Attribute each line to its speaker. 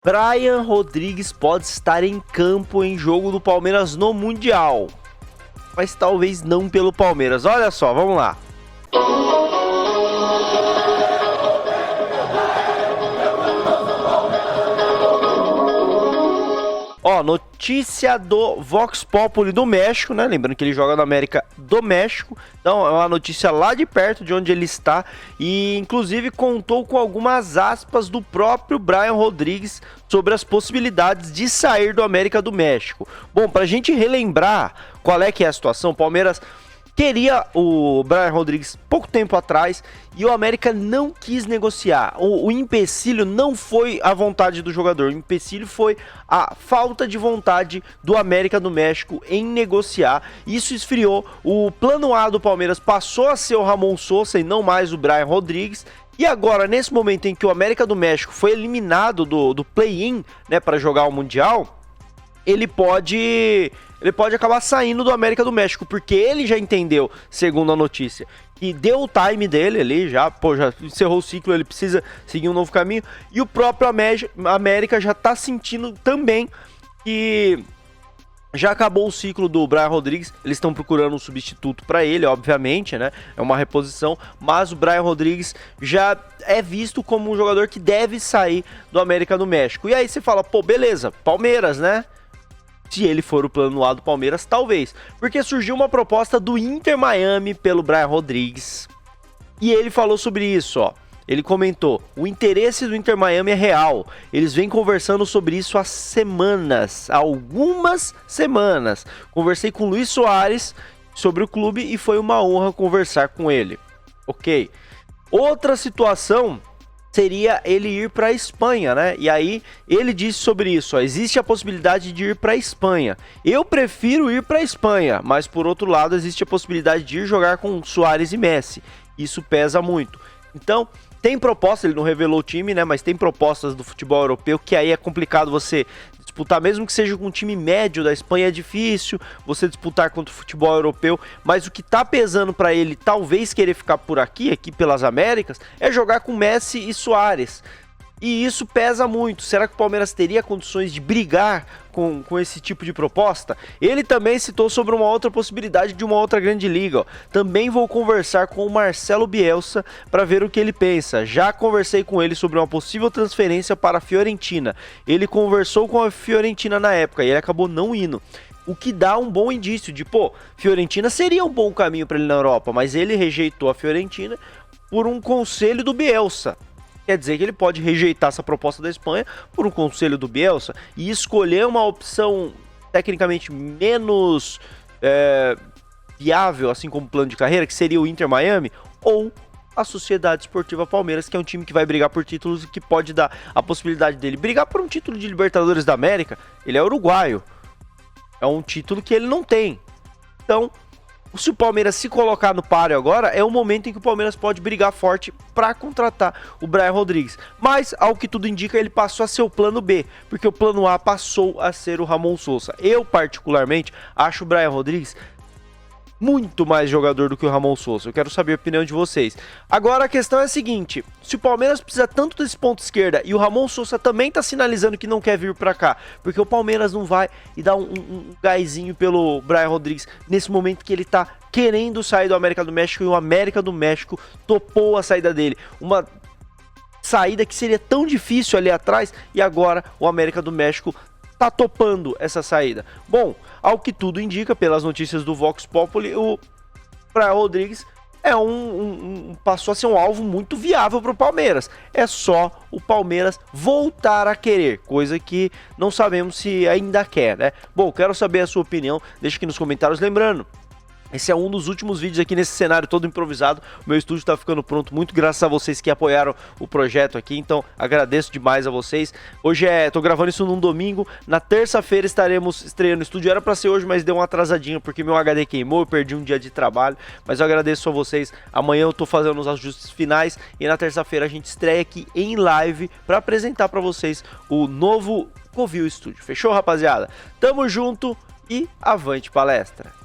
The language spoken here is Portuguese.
Speaker 1: Brian Rodrigues pode estar em campo em jogo do Palmeiras no Mundial, mas talvez não pelo Palmeiras. Olha só, vamos lá. Ó, notícia do Vox Populi do México, né? Lembrando que ele joga na América do México. Então, é uma notícia lá de perto de onde ele está. E, inclusive, contou com algumas aspas do próprio Brian Rodrigues sobre as possibilidades de sair do América do México. Bom, pra gente relembrar qual é que é a situação, o Palmeiras queria o Brian Rodrigues pouco tempo atrás e o América não quis negociar. O empecilho não foi a vontade do jogador, o empecilho foi a falta de vontade do América do México em negociar. Isso esfriou, o plano A do Palmeiras passou a ser o Ramon Sosa e não mais o Brian Rodrigues. E agora, nesse momento em que o América do México foi eliminado do play-in, né, para jogar o Mundial, ele pode acabar saindo do América do México, porque ele já entendeu, segundo a notícia, que deu o time dele ali, já encerrou o ciclo, ele precisa seguir um novo caminho, e o próprio América já tá sentindo também que já acabou o ciclo do Brian Rodrigues. Eles estão procurando um substituto para ele, obviamente, né? É uma reposição, mas o Brian Rodrigues já é visto como um jogador que deve sair do América do México. E aí você fala, pô, beleza, Palmeiras, né? Se ele for o plano A do Palmeiras, talvez. Porque surgiu uma proposta do Inter Miami pelo Brian Rodrigues. E ele falou sobre isso, ó. Ele comentou, o interesse do Inter Miami é real. Eles vêm conversando sobre isso há semanas, há algumas semanas. Conversei com o Luis Soares sobre o clube e foi uma honra conversar com ele. Ok. Outra situação seria ele ir para a Espanha, né? E aí ele disse sobre isso, ó, existe a possibilidade de ir para a Espanha. Eu prefiro ir para a Espanha, mas por outro lado existe a possibilidade de ir jogar com Suárez e Messi. Isso pesa muito. Então, tem proposta, ele não revelou o time, né? Mas tem propostas do futebol europeu que aí é complicado você disputar, mesmo que seja com um time médio da Espanha, é difícil você disputar contra o futebol europeu, mas o que tá pesando para ele talvez querer ficar por aqui pelas Américas, é jogar com Messi e Suárez. E isso pesa muito. Será que o Palmeiras teria condições de brigar com esse tipo de proposta? Ele também citou sobre uma outra possibilidade de uma outra grande liga. Ó. Também vou conversar com o Marcelo Bielsa para ver o que ele pensa. Já conversei com ele sobre uma possível transferência para a Fiorentina. Ele conversou com a Fiorentina na época e ele acabou não indo. O que dá um bom indício de, pô, Fiorentina seria um bom caminho para ele na Europa, mas ele rejeitou a Fiorentina por um conselho do Bielsa. Quer dizer que ele pode rejeitar essa proposta da Espanha por um conselho do Bielsa e escolher uma opção tecnicamente menos viável, assim como plano de carreira, que seria o Inter Miami, ou a Sociedade Esportiva Palmeiras, que é um time que vai brigar por títulos e que pode dar a possibilidade dele brigar por um título de Libertadores da América. Ele é uruguaio, é um título que ele não tem. Então, se o Palmeiras se colocar no páreo agora, é o momento em que o Palmeiras pode brigar forte para contratar o Brian Rodrigues. Mas, ao que tudo indica, ele passou a ser o plano B, porque o plano A passou a ser o Ramon Sosa. Eu, particularmente, acho o Brian Rodrigues muito mais jogador do que o Ramon Sosa. Eu quero saber a opinião de vocês. Agora a questão é a seguinte, se o Palmeiras precisa tanto desse ponto esquerda e o Ramon Sosa também tá sinalizando que não quer vir pra cá, porque o Palmeiras não vai e dá um gásinho pelo Brian Rodrigues nesse momento que ele tá querendo sair do América do México e o América do México topou a saída dele. Uma saída que seria tão difícil ali atrás e agora o América do México tá topando essa saída. Bom, ao que tudo indica, pelas notícias do Vox Populi, o Brian Rodrigues passou a ser um alvo muito viável para o Palmeiras. É só o Palmeiras voltar a querer, coisa que não sabemos se ainda quer, né? Bom, quero saber a sua opinião, deixa aqui nos comentários. Lembrando, esse é um dos últimos vídeos aqui nesse cenário todo improvisado. O meu estúdio tá ficando pronto, muito graças a vocês que apoiaram o projeto aqui. Então, agradeço demais a vocês. Hoje tô gravando isso num domingo. Na terça-feira estaremos estreando o estúdio. Era pra ser hoje, mas deu uma atrasadinha porque meu HD queimou, eu perdi um dia de trabalho. Mas eu agradeço a vocês. Amanhã eu tô fazendo os ajustes finais e na terça-feira a gente estreia aqui em live pra apresentar pra vocês o novo Covil Studio. Fechou, rapaziada? Tamo junto e avante palestra!